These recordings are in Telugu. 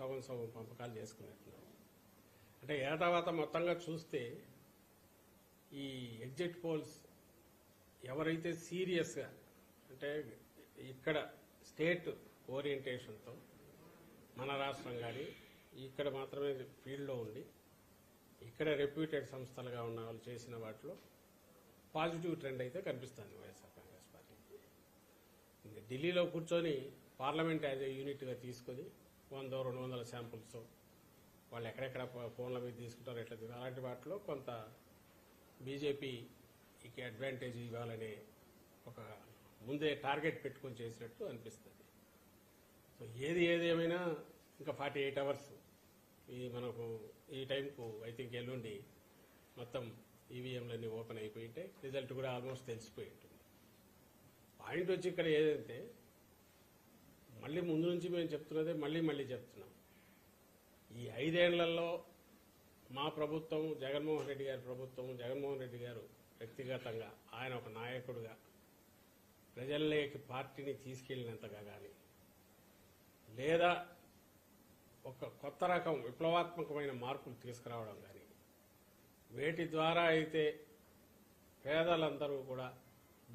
సగం సగం పంపకాలు చేసుకున్నట్టున్నారు. అంటే ఏటావాత మొత్తంగా చూస్తే ఈ ఎగ్జిట్ పోల్స్ ఎవరైతే సీరియస్గా అంటే ఇక్కడ స్టేట్ ఓరియంటేషన్తో మన రాష్ట్రం కానీ ఇక్కడ మాత్రమే ఫీల్డ్లో ఉండి ఇక్కడ రెప్యూటెడ్ సంస్థలుగా ఉన్న వాళ్ళు చేసిన వాటిలో పాజిటివ్ ట్రెండ్ అయితే కనిపిస్తుంది వైఎస్ఆర్ కాంగ్రెస్ పార్టీకి. ఇంకా ఢిల్లీలో కూర్చొని పార్లమెంట్ యాజ్ ఏ యూనిట్గా తీసుకొని 100-200 శాంపుల్స్ వాళ్ళు ఎక్కడెక్కడ ఫోన్ల మీద తీసుకుంటారో ఎట్లా అలాంటి వాటిలో కొంత బీజేపీకి అడ్వాంటేజ్ ఇవ్వాలనే ఒక ముందే టార్గెట్ పెట్టుకొని చేసినట్టు అనిపిస్తుంది. సో ఏదేమైనా ఇంకా 48 అవర్స్ మనకు ఈ టైంకు ఐ థింక్ ఎల్లుండి మొత్తం ఈవీఎంలన్నీ ఓపెన్ అయిపోయింటే రిజల్ట్ కూడా ఆల్మోస్ట్ తెలిసిపోయి ఉంటుంది. పాయింట్ వచ్చి ఇక్కడ ఏదంటే మళ్ళీ ముందు నుంచి మేము చెప్తున్నదే మళ్ళీ చెప్తున్నాం. ఈ 5 ఏళ్లలో మా ప్రభుత్వం, జగన్మోహన్ రెడ్డి గారి ప్రభుత్వం, జగన్మోహన్ రెడ్డి గారు వ్యక్తిగతంగా ఆయన ఒక నాయకుడిగా ప్రజల్లోకి పార్టీని తీసుకెళ్లినంతగా కానీ లేదా ఒక కొత్త రకం విప్లవాత్మకమైన మార్పులు తీసుకురావడం కానీ వేటి ద్వారా అయితే పేదలందరూ కూడా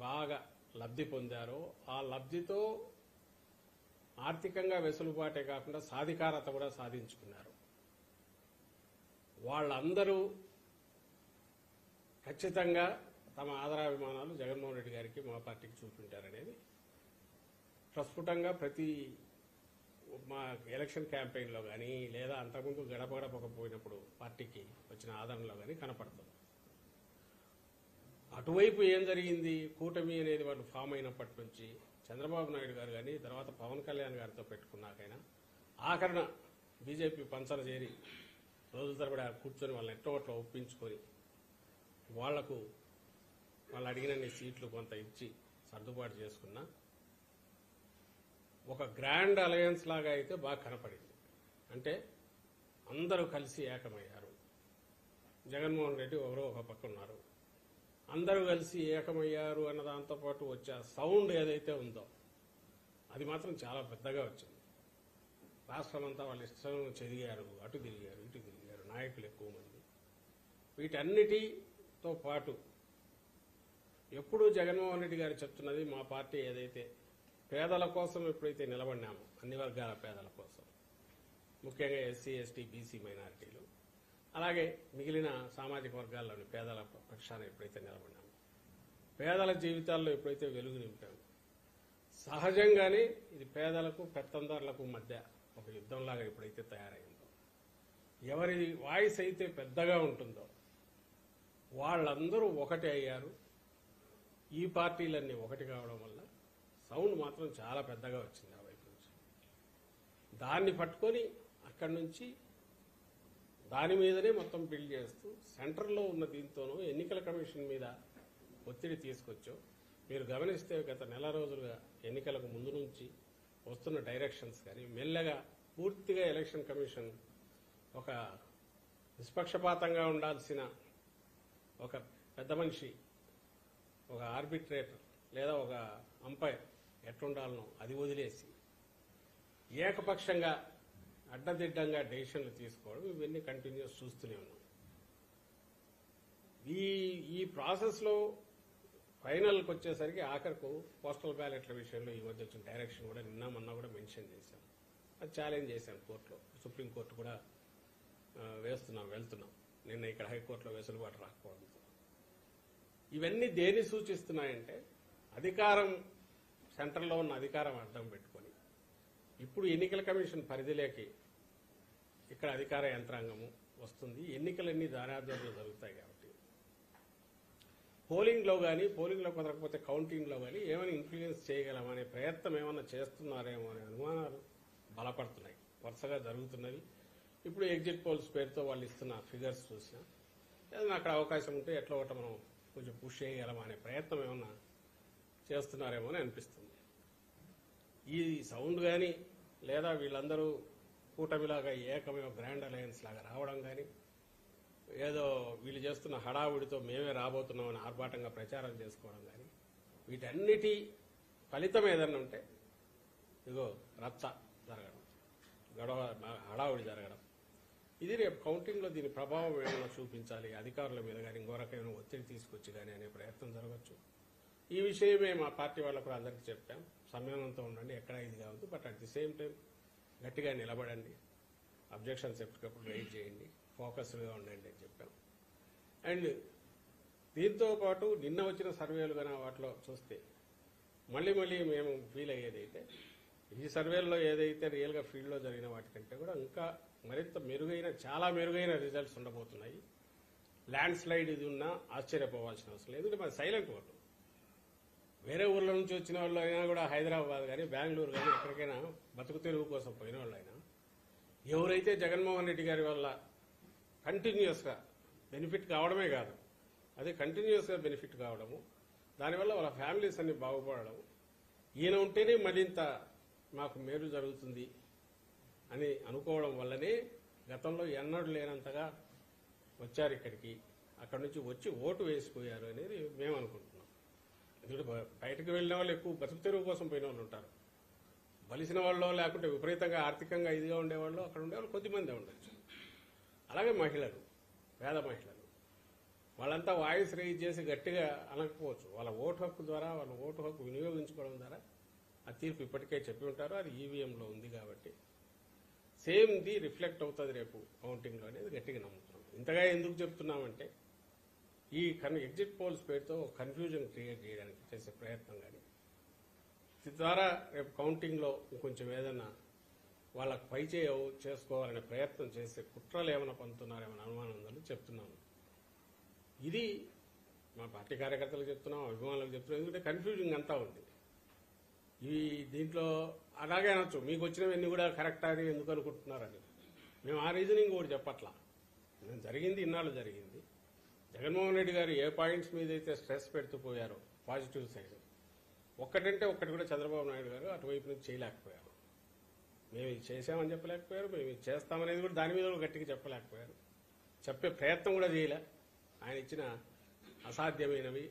బాగా లబ్ధి పొందారో ఆ లబ్ధితో ఆర్థికంగా వెసులుబాటే కాకుండా సాధికారత కూడా సాధించుకున్నారు. వాళ్ళందరూ ఖచ్చితంగా తమ ఆదరాభిమానాలు జగన్మోహన్ రెడ్డి గారికి మా పార్టీకి చూపించారనేది ప్రస్ఫుటంగా ప్రతి మా ఎలక్షన్ క్యాంపెయిన్లో కానీ లేదా అంతకుముందు గడపకపోయినప్పుడు పార్టీకి వచ్చిన ఆదరణలో కానీ కనపడుతుంది. అటువైపు ఏం జరిగింది, కూటమి అనేది వాళ్ళు ఫామ్ అయినప్పటి నుంచి చంద్రబాబు నాయుడు గారు కానీ తర్వాత పవన్ కళ్యాణ్ గారితో పెట్టుకున్నాకైనా ఆఖరణ బీజేపీ పంచన చేరి రోజుల తరబడి కూర్చొని వాళ్ళని ఎట్టోట్లా ఒప్పించుకొని వాళ్లకు వాళ్ళు అడిగినన్ని సీట్లు కొంత ఇచ్చి సర్దుబాటు చేసుకున్నా ఒక గ్రాండ్ అలయన్స్ లాగా అయితే బాగా కనపడింది. అంటే అందరూ కలిసి ఏకమయ్యారు. జగన్మోహన్ రెడ్డి ఎవరో ఒక పక్క ఉన్నారు, అందరూ కలిసి ఏకమయ్యారు అన్న దాంతో పాటు వచ్చే సౌండ్ ఏదైతే ఉందో అది మాత్రం చాలా పెద్దగా వచ్చింది. రాష్ట్రం అంతా వాళ్ళు ఇష్టం చెదిగారు, అటు తిరిగారు, ఇటు తిరిగారు, నాయకులు ఎక్కువ మంది. వీటన్నిటితో పాటు ఎప్పుడూ జగన్మోహన్ రెడ్డి గారు చెప్తున్నది మా పార్టీ ఏదైతే పేదల కోసం ఎప్పుడైతే నిలబడినామో అన్ని వర్గాల పేదల కోసం, ముఖ్యంగా ఎస్సీ, ఎస్టీ, బీసీ మైనారిటీలు అలాగే మిగిలిన సామాజిక వర్గాల్లోని పేదల పక్షాన ఎప్పుడైతే నిలబడినామో, పేదల జీవితాల్లో ఎప్పుడైతే వెలుగు నింపామో, సహజంగానే ఇది పేదలకు పెత్తందారులకు మధ్య ఒక యుద్ధంలాగా ఎప్పుడైతే తయారైందో, ఎవరి వాయిస్ అయితే పెద్దగా ఉంటుందో వాళ్ళందరూ ఒకటే అయ్యారు. ఈ పార్టీలన్నీ ఒకటి కావడం వల్ల సౌండ్ మాత్రం చాలా పెద్దగా వచ్చింది ఆ వైపు నుంచి. దాన్ని పట్టుకొని అక్కడి నుంచి దాని మీదనే మొత్తం బిల్డ్ చేస్తూ సెంటర్లో ఉన్న దీంతోనూ ఎన్నికల కమిషన్ మీద ఒత్తిడి తీసుకొచ్చో మీరు గమనిస్తే గత నెల రోజులుగా ఎన్నికలకు ముందు నుంచి వస్తున్న డైరెక్షన్స్ కానీ మెల్లగా పూర్తిగా ఎలక్షన్ కమిషన్ ఒక నిష్పక్షపాతంగా ఉండాల్సిన ఒక పెద్ద మనిషి, ఒక ఆర్బిట్రేటర్ లేదా ఒక అంపైర్ ఎట్లుండాలనో అది వదిలేసి ఏకపక్షంగా అడ్డదిడ్డంగా డెసిషన్లు తీసుకోవడం ఇవన్నీ కంటిన్యూస్ చూస్తూనే ఉన్నాం. ఈ ప్రాసెస్లో ఫైనల్కి వచ్చేసరికి ఆఖరకు పోస్టల్ బ్యాలెట్ల విషయంలో ఈ మధ్య వచ్చిన డైరెక్షన్ కూడా నిన్న మొన్న కూడా మెన్షన్ చేశాం. అది ఛాలెంజ్ చేశాం కోర్టులో, సుప్రీంకోర్టు కూడా వెళ్తున్నాం. నిన్న ఇక్కడ హైకోర్టులో వెసులుబాటు రాకపోవడంతో ఇవన్నీ దేన్ని సూచిస్తున్నాయంటే అధికారం, సెంటర్లో ఉన్న అధికారం అడ్డం పెట్టుకొని ఇప్పుడు ఎన్నికల కమిషన్ పరిధిలోకి ఇక్కడ అధికార యంత్రాంగము వస్తుంది. ఎన్నికలన్నీ దానార్థంలో జరుగుతాయి కాబట్టి పోలింగ్లో కానీ, పోలింగ్లో కుదరకపోతే కౌంటింగ్లో కానీ ఏమైనా ఇన్ఫ్లుయెన్స్ చేయగలమనే ప్రయత్నం ఏమైనా చేస్తున్నారేమో అనే అనుమానాలు బలపడుతున్నాయి, వరుసగా జరుగుతున్నవి. ఇప్పుడు ఎగ్జిట్ పోల్స్ పేరుతో వాళ్ళు ఇస్తున్న ఫిగర్స్ చూసినా ఏదైనా అక్కడ అవకాశం ఉంటే ఎట్లా ఒకటి మనం కొంచెం పుష్ చేయగలమా అనే ప్రయత్నం ఏమన్నా చేస్తున్నారేమో అని అనిపిస్తుంది. ఈ సౌండ్ కానీ లేదా వీళ్ళందరూ కూటమిలాగా ఏకమైన గ్రాండ్ అలయన్స్ లాగా రావడం కానీ, ఏదో వీళ్ళు చేస్తున్న హడావుడితో మేమే రాబోతున్నామని ఆర్భాటంగా ప్రచారం చేసుకోవడం కానీ, వీటన్నిటి ఫలితం ఏదన్నా ఉంటే ఇదిగో రచ్చ జరగడం. గొడవ హడావుడి జరగడం, ఇది రేపు కౌంటింగ్లో దీని ప్రభావం ఏమైనా చూపించాలి అధికారుల మీద కానీ ఇంకో రకమైన ఒత్తిడి తీసుకొచ్చి కానీ అనే ప్రయత్నం జరగచ్చు. ఈ విషయమే మా పార్టీ వాళ్ళకు కూడా అందరికీ చెప్పాం, సంయమనంతో ఉండండి, ఎక్కడ ఇది కావద్దు, but at the same time గట్టిగా నిలబడండి, అబ్జెక్షన్స్ ఎప్పటికప్పుడు రైజ్ చేయండి, ఫోకస్డ్గా ఉండండి అని చెప్పాం. అండ్ దీంతో పాటు నిన్న వచ్చిన సర్వేలు కానీ వాటిలో చూస్తే మళ్ళీ మేము ఫీల్ అయ్యేదైతే ఈ సర్వేల్లో ఏదైతే రియల్గా ఫీల్డ్లో జరిగిన వాటికంటే కూడా ఇంకా మరింత మెరుగైన, చాలా మెరుగైన రిజల్ట్స్ ఉండబోతున్నాయి. ల్యాండ్ స్లైడ్ ఇది ఉన్నా ఆశ్చర్యపోవాల్సిన అవసరం లేదు. ఎందుకంటే మరి సైలెంట్ ఓటు, వేరే ఊర్ల నుంచి వచ్చిన వాళ్ళు అయినా కూడా హైదరాబాద్ కానీ బెంగళూరు కానీ ఎక్కడికైనా బతుకు తెరువు కోసం పోయిన వాళ్ళు అయినా ఎవరైతే జగన్మోహన్ రెడ్డి గారి వల్ల కంటిన్యూస్గా బెనిఫిట్ కావడమే కాదు, అది కంటిన్యూస్గా బెనిఫిట్ కావడము, దానివల్ల వాళ్ళ ఫ్యామిలీస్ అన్ని బాగుపడడం, ఈయన ఉంటేనే మరింత మాకు మేలు జరుగుతుంది అని అనుకోవడం వల్లనే గతంలో ఎన్నడూ లేనంతగా వచ్చారు ఇక్కడికి, అక్కడి నుంచి వచ్చి ఓటు వేసిపోయారు అనేది మేము అనుకుంటున్నాం. ఎందుకంటే బయటకు వెళ్ళిన వాళ్ళు ఎక్కువ బతుకు తెరువు కోసం పోయిన వాళ్ళు ఉంటారు, బలిసిన వాళ్ళు లేకుంటే విపరీతంగా ఆర్థికంగా ఇదిగా ఉండేవాళ్ళు అక్కడ ఉండేవాళ్ళు కొద్దిమందే ఉండొచ్చు. అలాగే మహిళలు, పేద మహిళలు, వాళ్ళంతా వాయిస్ రైజ్ చేసి గట్టిగా అనకపోవచ్చు, వాళ్ళ ఓటు హక్కు ద్వారా, వాళ్ళ ఓటు హక్కు వినియోగించుకోవడం ద్వారా ఆ తీర్పు ఇప్పటికే చెప్పి ఉంటారు, అది ఈవీఎంలో ఉంది కాబట్టి సేమ్ ది రిఫ్లెక్ట్ అవుతుంది రేపు కౌంటింగ్లో అనేది గట్టిగా నమ్ముతున్నాం. ఇంతగా ఎందుకు చెప్తున్నామంటే ఈ ఎగ్జిట్ పోల్స్ పేరుతో కన్ఫ్యూజన్ క్రియేట్ చేయడానికి చేసే ప్రయత్నం కానీ, ద్వారా రేపు కౌంటింగ్లో కొంచెం ఏదైనా వాళ్ళకు పై చేసుకోవాలనే ప్రయత్నం చేసే కుట్రలు ఏమైనా పొందుతున్నారేమైనా అనుమానం ఉందని చెప్తున్నాము. ఇది మా పార్టీ కార్యకర్తలకు చెప్తున్నాం, అభిమానులకు చెప్తున్నాం. ఎందుకంటే కన్ఫ్యూజింగ్ అంతా ఉంది. ఈ దీంట్లో అలాగే అనొచ్చు, మీకు వచ్చినవన్నీ కూడా కరెక్ట్ అని ఎందుకు అనుకుంటున్నారని. మేము ఆ రీజనింగ్ కూడా చెప్పట్లా, జరిగింది ఇన్నాళ్ళు జరిగింది. జగన్మోహన్ రెడ్డి గారు ఏ పాయింట్స్ మీద అయితే స్ట్రెస్ పెడుతూ పోయారో పాజిటివ్ సైడ్, ఒక్కటంటే ఒక్కటి కూడా చంద్రబాబు నాయుడు గారు అటువైపు నుంచి చేయలేకపోయారు. మేము ఇది చేశామని చెప్పలేకపోయారు, మేము ఇది చేస్తామనేది కూడా దాని మీద గట్టిగా చెప్పలేకపోయారు, చెప్పే ప్రయత్నం కూడా చేయలే. ఆయన ఇచ్చిన అసాధ్యమైనవి,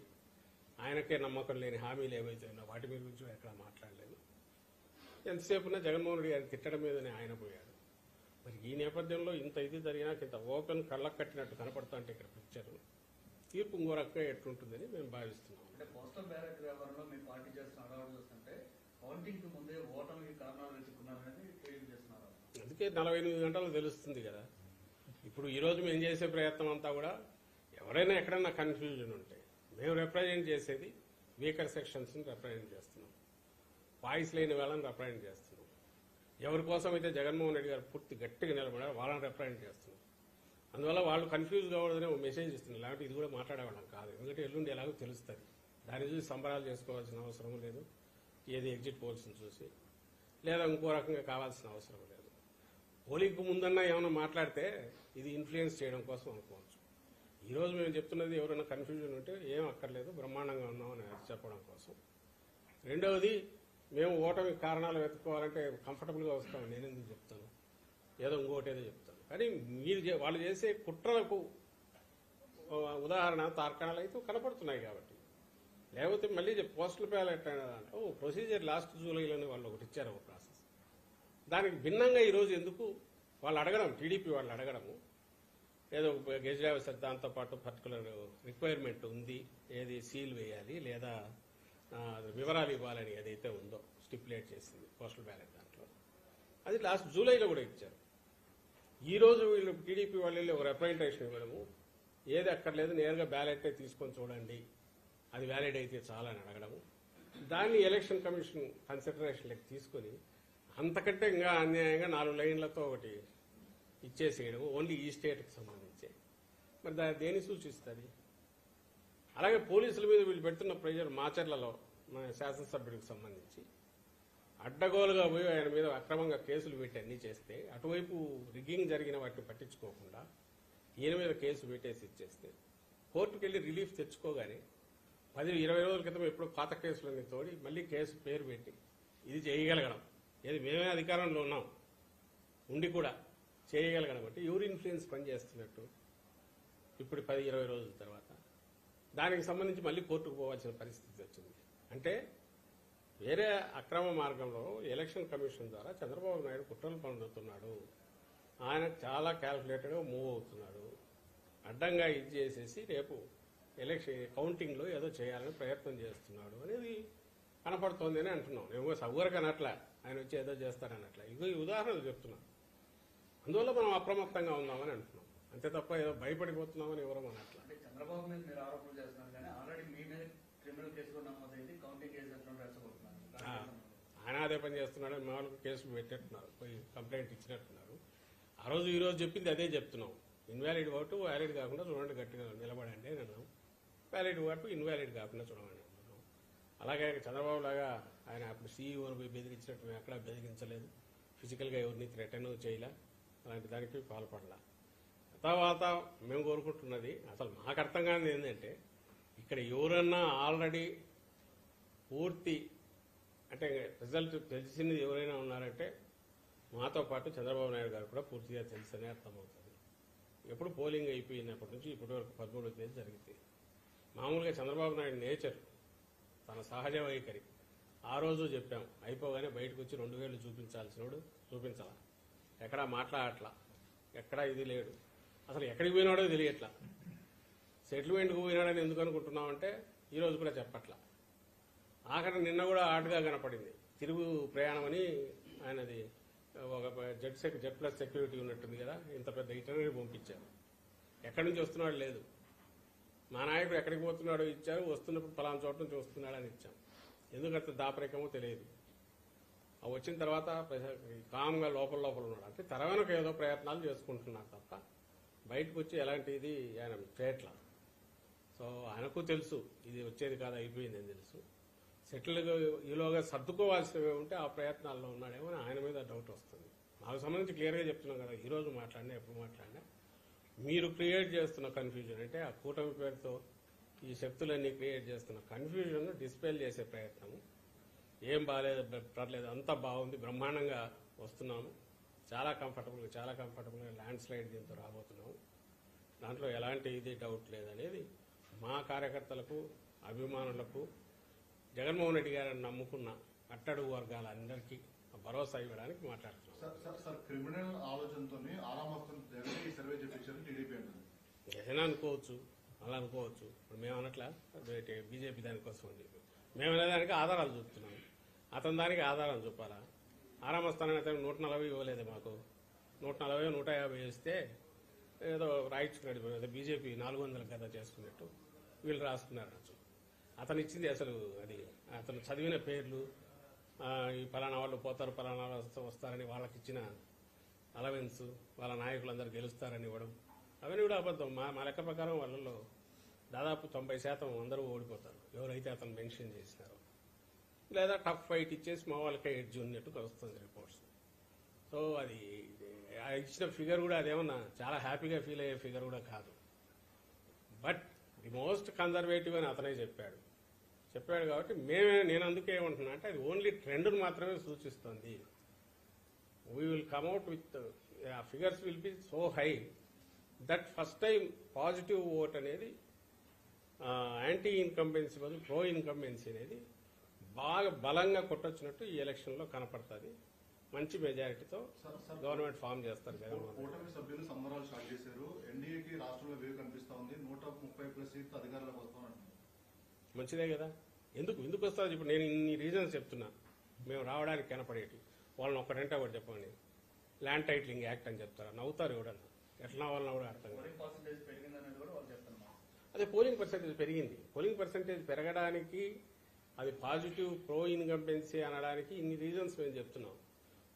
ఆయనకే నమ్మకం లేని హామీలు ఏవైతే ఉన్నా వాటి మీద గురించి ఎక్కడ మాట్లాడలేదు. ఎంతసేపు ఉన్నా జగన్మోహన్ రెడ్డి గారిని తిట్టడం మీదనే ఆయన పోయాడు. మరి ఈ నేపథ్యంలో ఇంత ఇది జరిగినాక ఇంత ఓపెన్ కళ్ళకు కట్టినట్టు కనపడుతుంటే ఇక్కడ పిక్చర్ తీర్పు ఇంకో రకంగా ఎట్లుంటుందని మేము భావిస్తున్నాం. అంటే పోస్టల్ బ్యాలెట్ వ్యవహారంలో మీ పార్టీ చేస్తున్న అడవాళ్ళు చూస్తుంటే కౌంటింగ్ ముందే ఓటమికి కారణాలు వెతుకున్నారనేది తెలియజేస్తున్నారు. అందుకే 48 గంటలు తెలుస్తుంది కదా. ఇప్పుడు ఈ రోజు మేము చేసే ప్రయత్నం అంతా కూడా ఎవరైనా ఎక్కడన్నా కన్ఫ్యూజన్ ఉంటే మేము రిప్రజెంట్ చేసేది వీకర్ సెక్షన్స్ ని రిప్రజెంట్ చేస్తున్నాం, వాయిస్ లేని వాళ్ళని రిప్రజెంట్ చేస్తున్నాం. ఎవరి కోసం అయితే జగన్మోహన్ రెడ్డి గారు పూర్తి గట్టిగా నిలబడారు వాళ్ళని రిప్రజెంట్ చేస్తున్నాం. అందువల్ల వాళ్ళు కన్ఫ్యూజ్ కావడదని ఒక మెసేజ్ ఇస్తున్నారు. లేకపోతే ఇది కూడా మాట్లాడేవాళ్ళం కాదు, ఎందుకంటే ఎల్లుండి ఎలాగో తెలుస్తుంది. దాని చూసి సంబరాలు చేసుకోవాల్సిన అవసరం లేదు, ఏది ఎగ్జిట్ పోల్స్ని చూసి లేదా ఇంకో రకంగా కావాల్సిన అవసరం లేదు. పోలింగ్కు ముందన్నా ఏమైనా మాట్లాడితే ఇది ఇన్ఫ్లుయెన్స్ చేయడం కోసం అనుకోవచ్చు. ఈ రోజు మేము చెప్తున్నది ఎవరైనా కన్ఫ్యూజన్ ఉంటే ఏం అక్కర్లేదు, బ్రహ్మాండంగా ఉన్నామని చెప్పడం కోసం. రెండవది, మేము ఓటమి కారణాలు వెతుక్కోవాలంటే కంఫర్టబుల్గా వస్తాం, నేను ఎందుకు చెప్తాను, ఏదో ఇంకోటి ఏదో చెప్తాను. కానీ మీరు వాళ్ళు చేసే కుట్రలకు ఉదాహరణ తార్కాణాలు అయితే కనపడుతున్నాయి కాబట్టి. లేకపోతే మళ్ళీ పోస్టల్ బ్యాలెట్ దాంట్లో ప్రొసీజర్ లాస్ట్ జూలైలోనే వాళ్ళు ఒకటి ఇచ్చారు ఒక ప్రాసెస్. దానికి భిన్నంగా ఈరోజు ఎందుకు వాళ్ళు అడగడం, టీడీపీ వాళ్ళు అడగడము, ఏదో గెజిట్ దాంతోపాటు పర్టికులర్ రిక్వైర్మెంట్ ఉంది, ఏది సీల్ వేయాలి లేదా వివరాలు ఇవ్వాలని ఏదైతే ఉందో స్టిపులేట్ చేసింది పోస్టల్ బ్యాలెట్ దాంట్లో, అది లాస్ట్ జూలైలో కూడా ఇచ్చారు. ఈ రోజు వీళ్ళు టీడీపీ వాళ్ళు వెళ్ళి ఒక రిప్రజెంటేషన్ ఇవ్వడము, ఏది అక్కర్లేదు నేరుగా బ్యాలెట్ తీసుకొని చూడండి, అది వ్యాలిడ్ అయితే చాలని అడగడము, దాన్ని ఎలక్షన్ కమిషన్ కన్సిడరేషన్లోకి తీసుకొని అంతకంటే ఇంకా అన్యాయంగా 4 లైన్లతో ఒకటి ఇచ్చేసేయడం, ఓన్లీ ఈ స్టేట్కి సంబంధించి. మరి దేని సూచిస్తుంది? అలాగే పోలీసుల మీద వీళ్ళు పెడుతున్న ప్రెజర్, మాచర్లలో మన శాసనసభ్యుడికి సంబంధించి అడ్డగోలుగా పోయి ఆయన మీద అక్రమంగా కేసులు పెట్టి అన్ని చేస్తే, అటువైపు రిగ్గింగ్ జరిగిన వాటిని పట్టించుకోకుండా ఈయన మీద కేసు పెట్టేసి ఇచ్చేస్తే, కోర్టుకు వెళ్లి రిలీఫ్ తెచ్చుకోగానే 10-20 రోజుల క్రితం ఎప్పుడో పాత కేసులన్నీ తోడి మళ్ళీ కేసు పేరు పెట్టి ఇది చేయగలగడం, ఏది మేమే అధికారంలో ఉన్నాం ఉండి కూడా చేయగలగడం అంటే ఎవరు ఇన్ఫ్లుయెన్స్ పనిచేస్తున్నట్టు. ఇప్పుడు 10-20 రోజుల తర్వాత దానికి సంబంధించి మళ్ళీ కోర్టుకు పోవాల్సిన పరిస్థితి వచ్చింది. అంటే వేరే అక్రమ మార్గంలో ఎలక్షన్ కమిషన్ ద్వారా చంద్రబాబు నాయుడు కుట్రలు పన్నుతున్నాడు. ఆయన చాలా క్యాల్కులేటెడ్గా మూవ్ అవుతున్నాడు. అడ్డంగా ఇది చేసేసి రేపు ఎలక్షన్ కౌంటింగ్లో ఏదో చేయాలని ప్రయత్నం చేస్తున్నాడు అనేది కనపడుతోంది అని అంటున్నాం. ఏమో సవ్వరకు అనట్లా, ఆయన వచ్చి ఏదో చేస్తారనట్లా. ఇగో ఈ ఉదాహరణలు చెప్తున్నాం. అందువల్ల మనం అప్రమత్తంగా ఉన్నామని అంటున్నాం. అంతే తప్ప ఏదో భయపడిపోతున్నామని ఎవరో అనట్లా. అంటే చంద్రబాబు మీద మీరు ఆరోపణలు చేస్తున్నారు కానీ ఆల్రెడీ మీ మీద క్రిమినల్ కేసు కూడా నమోదైంది, కౌంటింగ్ కేసు ఎట్లా రెచ్చగొడుతున్నారు. ఆయన అదే పని చేస్తున్నాడు. మామూలుగా కేసులు పెట్టేట్టున్నారు, పోయి కంప్లైంట్ ఇచ్చినట్టున్నారు. ఆ రోజు ఈ రోజు చెప్పింది అదే చెప్తున్నాం. ఇన్వాలిడ్ ఓటు వ్యాలిడ్ కాకుండా చూడండి, గట్టిగా నిలబడండి అని అన్నాం. వ్యాలిడ్ ఓటు ఇన్వాలిడ్ కాకుండా చూడమని అన్నాం. అలాగే చంద్రబాబు లాగా ఆయన అప్పుడు సీఈఓని పోయి బెదిరించినట్టు మేము ఎక్కడా బెదిరించలేదు. ఫిజికల్గా ఎవరిని థ్రెటన్ చేయలే, అలాంటి దానికి పాల్పడలా. తర్వాత మేము కోరుకుంటున్నది అసలు మాకు అర్థం కానిది ఏంటంటే, ఇక్కడ ఎవరన్నా ఆల్రెడీ పూర్తి అంటే రిజల్ట్ తెలిసింది ఎవరైనా ఉన్నారంటే మాతో పాటు చంద్రబాబు నాయుడు గారు కూడా పూర్తిగా తెలుసనే అర్థమవుతుంది. ఎప్పుడు పోలింగ్ అయిపోయినప్పటి నుంచి ఇప్పటి వరకు 13వ తేదీ జరిగింది. మామూలుగా చంద్రబాబు నాయుడు నేచర్, తన సహజ వైఖరి. ఆ రోజు చెప్పాం, అయిపోగానే బయటకు వచ్చి 2000 చూపించాల్సినోడు చూపించాల, ఎక్కడా మాట్లాడట్లా, ఎక్కడా ఇది లేడు. అసలు ఎక్కడికి పోయినాడో తెలియట్లా. సెటిల్మెంట్కి పోయినాడని ఎందుకు అనుకుంటున్నామంటే ఈరోజు కూడా చెప్పట్లా. ఆఖరి నిన్న కూడా ఆటగా కనపడింది. తిరుగు ప్రయాణం అని ఆయనది ఒక జెడ్ ప్లస్ సెక్యూరిటీ ఉన్నట్టుంది కదా, ఇంత పెద్ద ఇటనరీ పంపించారు. ఎక్కడి నుంచి వస్తున్నాడు లేదు. మా నాయకుడు ఎక్కడికి పోతున్నాడో ఇచ్చారు, వస్తున్నప్పుడు పలానా చోట నుంచి వస్తున్నాడని ఇచ్చాం. ఎందుకంత దాపరికమో తెలియదు. ఆ వచ్చిన తర్వాత కామ్గా లోపల ఉన్నాడు. అంటే తెరవెనక ఏదో ప్రయత్నాలు చేసుకుంటున్నారు తప్ప బయటకు వచ్చి ఎలాంటిది ఆయన చేయట్లా. సో ఆయనకు తెలుసు ఇది వచ్చేది కాదు, అయిపోయిందని తెలుసు. సెటిల్గా ఈలోగా సర్దుకోవాల్సినవి ఉంటే ఆ ప్రయత్నాల్లో ఉన్నాడేమో అని ఆయన మీద డౌట్ వస్తుంది. నాకు సంబంధించి క్లియర్గా చెప్తున్నాం కదా, ఈరోజు మాట్లాడినా ఎప్పుడు మాట్లాడినా మీరు క్రియేట్ చేస్తున్న కన్ఫ్యూజన్, అంటే ఆ కూటమి పేరుతో ఈ శక్తులన్నీ క్రియేట్ చేస్తున్న కన్ఫ్యూజన్ డిస్పెల్ చేసే ప్రయత్నము. ఏం బాగాలేదు, పర్లేదు, అంతా బాగుంది, బ్రహ్మాండంగా వస్తున్నాము, చాలా కంఫర్టబుల్గా ల్యాండ్ స్లైడ్ దీంతో రాబోతున్నాము, దాంట్లో ఎలాంటి ఇది డౌట్ లేదనేది మా కార్యకర్తలకు, అభిమానులకు, జగన్మోహన్ రెడ్డి గారిని నమ్ముకున్న అట్టడుగు వర్గాలందరికీ భరోసా ఇవ్వడానికి మాట్లాడుతున్నాం. సార్ క్రిమినల్ ఆలోచనతో ఆరామస్తులు జగన్ ఈ సర్వే చేపించారు టీడీపీ అంటుంది. ఏదైనా అనుకోవచ్చు, అలా అనుకోవచ్చు. ఇప్పుడు మేము అనట్లా బీజేపీ దానికోసం అని చెప్పి మేము అనేదానికి ఆధారాలు చూపుతున్నాం. అతని దానికి ఆధారాలు చూపాలా? ఆరామస్థానాన్ని అతను 140 ఇవ్వలేదు మాకు, 140 150 ఇస్తే ఏదో రాయించుకున్నాడు. బీజేపీ 400 కదా చేసుకున్నట్టు వీళ్ళు రాసుకున్నారు. అతను ఇచ్చింది అసలు అది అతను చదివిన పేర్లు, ఈ పలానా వాళ్ళు పోతారు, పలానా వాళ్ళు వస్తారని వాళ్ళకి ఇచ్చిన అలవెన్స్, వాళ్ళ నాయకులందరూ గెలుస్తారని ఇవ్వడం, అవన్నీ కూడా అబద్ధం. మా లెక్క ప్రకారం వాళ్ళలో దాదాపు 90% అందరూ ఓడిపోతారు ఎవరైతే అతను మెన్షన్ చేసినారో, లేదా టఫ్ ఫైట్ ఇచ్చేసి మా వాళ్ళకే ఎడ్జ్ ఉన్నట్టు వస్తుంది రిపోర్ట్స్. సో అది ఇచ్చిన ఫిగర్ కూడా అదేమన్నా చాలా హ్యాపీగా ఫీల్ అయ్యే ఫిగర్ కూడా కాదు. బట్ ది మోస్ట్ కన్జర్వేటివ్ అని అతనే చెప్పాడు కాబట్టి నేను అందుకే ఏమంటున్నా అంటే అది ఓన్లీ ట్రెండ్ను మాత్రమే సూచిస్తుంది. We will come out with figures will be so high that first time positive vote అనేది యాంటీ ఇన్కంబెన్సీ బదులు ప్రో ఇన్కంబెన్సీ అనేది బాగా బలంగా కొట్టొచ్చినట్టు ఈ ఎలక్షన్లో కనపడుతుంది. మంచి మెజారిటీతో గవర్నమెంట్ ఫామ్ చేస్తారు. కూటమి సభ్యులు సంబరాలు స్టార్ట్ చేశారు. ఎన్డీఏకి రాష్ట్రంలో వేవ్ కనిపిస్తా ఉంది. 130+ సీట్లు అధికారంలోకి వస్తామంటున్నారు. మంచిదే కదా. ఎందుకు వస్తుంది? ఇప్పుడు నేను ఇన్ని రీజన్స్ చెప్తున్నా మేము రావడానికి కనపడేటి. వాళ్ళని ఒక్కటంటే ఒకటి చెప్పండి, ల్యాండ్ టైటిలింగ్ యాక్ట్ అని చెప్తారా? నవ్వుతారు ఎవడన్నా. ఎట్లా వాళ్ళని కూడా అర్థం కాదు. అదే పోలింగ్ పర్సెంటేజ్ పెరిగింది. పోలింగ్ పర్సెంటేజ్ పెరగడానికి అది పాజిటివ్ ప్రో ఇన్కంబెన్సీ అనడానికి ఇన్ని రీజన్స్ మేము చెప్తున్నాం.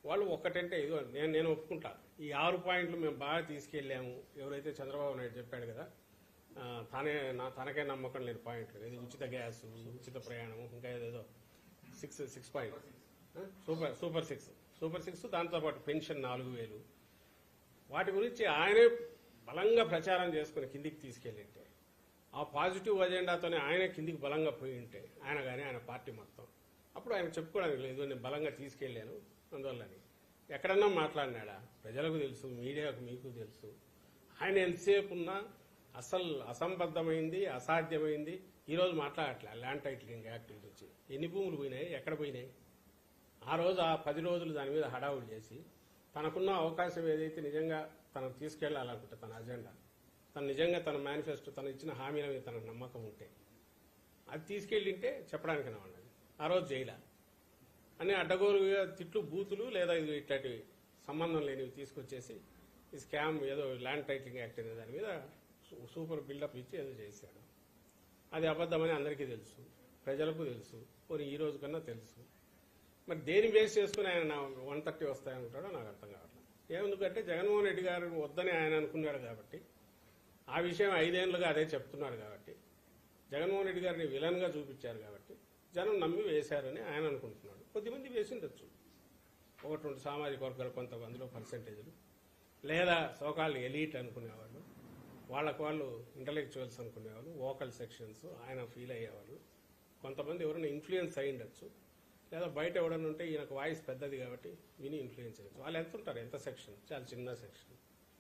వాళ్ళు ఒక్కటంటే ఇదో నేను ఒప్పుకుంటా. ఈ 6 పాయింట్లు మేము బాగా తీసుకెళ్లాము. ఎవరైతే చంద్రబాబు నాయుడు చెప్పాడు కదా, తనకే నమ్మకం లేని పాయింట్లు, ఇది ఉచిత గ్యాస్, ఉచిత ప్రయాణం, ఇంకా ఏదేదో 6 పాయింట్ సూపర్ సిక్స్, దాంతోపాటు పెన్షన్ 4000, వాటి గురించి ఆయనే బలంగా ప్రచారం చేసుకుని కిందికి తీసుకెళ్ళింటే, ఆ పాజిటివ్ అజెండాతోనే ఆయన కిందికి బలంగా పోయి ఉంటే ఆయన కానీ ఆయన పార్టీ మొత్తం, అప్పుడు ఆయన చెప్పుకోవడానికి లేదు నేను బలంగా తీసుకెళ్లాను అందువల్లని. ఎక్కడన్నా మాట్లాడినాడా? ప్రజలకు తెలుసు, మీడియాకు మీకు తెలుసు. ఆయన ఎంతసేపు ఉన్నా అసలు అసంబద్ధమైంది, అసాధ్యమైంది, ఈరోజు మాట్లాడట్లే ల్యాండ్ టైటిలింగ్ యాక్ట్ గురించి. ఎన్ని భూములు పోయినాయి, ఎక్కడ పోయినాయి? ఆ రోజు ఆ 10 రోజులు దాని మీద హడావుడి చేసి తనకున్న అవకాశం ఏదైతే నిజంగా తనకు తీసుకెళ్లాలనుకుంటే తన అజెండా, తను నిజంగా తన మేనిఫెస్టో, తను ఇచ్చిన హామీల మీద తనకు నమ్మకం ఉంటే అది తీసుకెళ్ళింటే చెప్పడానికి ఉన్నది. ఆ రోజు జైలా అని అడ్డగోలుగా తిట్లు, బూతులు లేదా ఇది ఇట్లాంటివి సంబంధం లేనివి తీసుకొచ్చేసి ఈ స్కామ్ ఏదో ల్యాండ్ టైటిలింగ్ యాక్ట్ అనే దాని మీద సూపర్ బిల్డప్ ఇచ్చి ఏదో చేశాడు. అది అబద్ధమని అందరికీ తెలుసు, ప్రజలకు తెలుసు, పోనీ ఈ రోజు కన్నా తెలుసు. మరి దేని బేస్ చేసుకుని ఆయన 130 వస్తాయనుకుంటాడో నాకు అర్థం కావట్లేదు. ఎందుకంటే జగన్మోహన్ రెడ్డి గారు వద్దని ఆయన అనుకున్నాడు కాబట్టి, ఆ విషయం 5 ఏళ్లుగా అదే చెప్తున్నాడు కాబట్టి, జగన్మోహన్ రెడ్డి గారిని విలన్గా చూపించారు కాబట్టి జనం నమ్మి వేశారని ఆయన అనుకుంటున్నాడు. కొద్దిమంది వేసి ఉండొచ్చు, 1-2 సామాజిక వర్గాలు కొంతమందిలో పర్సెంటేజ్లు, లేదా సోకాళ్ళు ఎలీట్ అనుకునేవాళ్ళు, వాళ్ళకు వాళ్ళు ఇంటలెక్చువల్స్ అనుకునేవాళ్ళు, వోకల్ సెక్షన్స్ ఆయన ఫీల్ అయ్యేవాళ్ళు, కొంతమంది ఎవరైనా ఇన్ఫ్లుయెన్స్ అయి ఉండొచ్చు, లేదా బయట ఎవడన్నా ఉంటే ఈయనకు వాయిస్ పెద్దది కాబట్టి విని ఇన్ఫ్లుయెన్స్ అయ్యచ్చు. వాళ్ళు ఎంత ఉంటారు, ఎంత సెక్షన్, చాలా చిన్న సెక్షన్,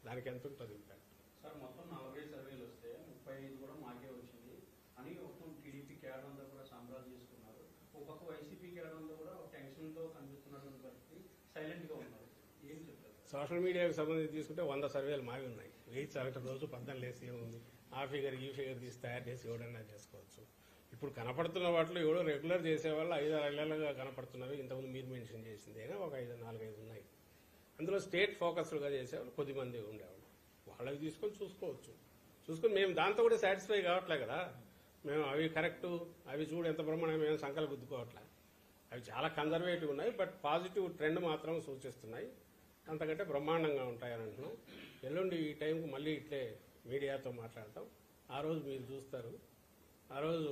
దానికి ఎంత ఉంటుంది ఇంపాక్ట్? సార్ మొత్తం 40 సర్వేలు వస్తే 35 కూడా మాకే వచ్చింది అని మొత్తం టీడీపీ క్యాడర్ అంతా కూడా సంబరాలు చేసుకున్నారు. ఒక పక్క వైసీపీ క్యాడర్ అంతా కూడా ఒక టెన్షన్ తో కనిపిస్తున్నటువంటి పరిస్థితి, సైలెంట్ గా ఉన్నారు. ఏం చెప్తారు? సోషల్ మీడియాకి సంబంధించి తీసుకుంటే 100 సర్వేలు మావి ఉన్నాయి. వెయ్యి సగటు రోజు 14 లేసి ఏముంది, ఆ ఫిగర్ ఈ ఫిగర్ తీసి తయారు చేసి ఎవడన్నా చేసుకోవచ్చు. ఇప్పుడు కనపడుతున్న వాటిలో ఎవడో రెగ్యులర్ చేసేవాళ్ళు 5-6 ఏళ్లుగా కనపడుతున్నవి. ఇంతకుముందు మీరు మెన్షన్ చేసింది అయినా ఒక 4-5 ఉన్నాయి. అందులో స్టేట్ ఫోకస్డ్గా చేసేవాళ్ళు కొద్దిమంది ఉండేవాళ్ళు. వాళ్ళకి తీసుకొని చూసుకొని మేము దాంతో కూడా సాటిస్ఫై కావట్లే కదా. మేము అవి కరెక్టు, అవి చూడు ఎంత బ్రహ్మాండంగా మేము సంకల్ప గుద్దుకోవట్లే. అవి చాలా కన్జర్వేటివ్ ఉన్నాయి, బట్ పాజిటివ్ ట్రెండ్ మాత్రం సూచిస్తున్నాయి. అంతకంటే బ్రహ్మాండంగా ఉంటాయని అంటున్నాం. ఎల్లుండి ఈ టైంకి మళ్ళీ ఇట్లే మీడియాతో మాట్లాడతాం. ఆ రోజు మీరు చూస్తారు. ఆ రోజు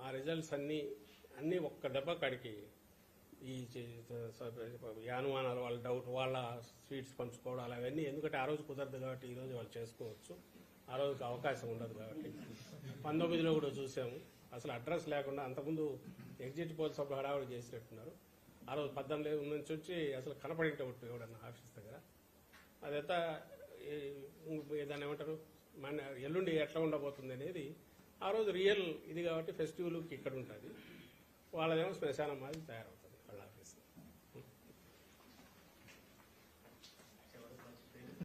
ఆ రిజల్ట్స్ అన్నీ ఒక్క దెబ్బ కాడికి ఈ అనుమానాలు, వాళ్ళ డౌట్, వాళ్ళ స్వీట్స్ పంచుకోవడాలు అవన్నీ, ఎందుకంటే ఆ రోజు కుదరదు కాబట్టి ఈ రోజు వాళ్ళు చేసుకోవచ్చు. ఆ రోజుకి అవకాశం ఉండదు కాబట్టి 19లో కూడా చూసాము. అసలు అడ్రస్ లేకుండా అంతకుముందు ఎగ్జిట్ పోల్స్ అప్పుడు హడావుడి చేసినట్టున్నారు. ఆ రోజు 18 నుంచి వచ్చి అసలు కనపడింటే ఒట్టు ఎవడన్నా ఆఫీస్ దగ్గర. అదంతా దాన్ని ఏమంటారు, మన ఎల్లుండి ఎట్లా ఉండబోతుంది అనేది ఆ రోజు రియల్ ఇది కాబట్టి ఫెస్టివల్కి ఇక్కడ ఉంటుంది. వాళ్ళదేమో శ్మశానం మాది తయారవుతుంది.